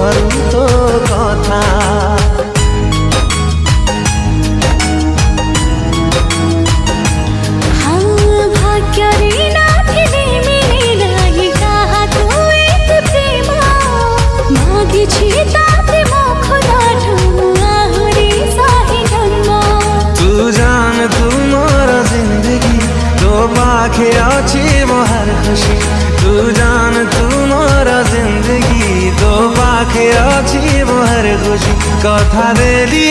करू तो कथा तू जान तू मोरा जिंदगी तो पाखे अच्छी मोहर खुशी तू जान तू मोरा जिंदगी तो पाखे अच्छी मोहर खुशी कथा देली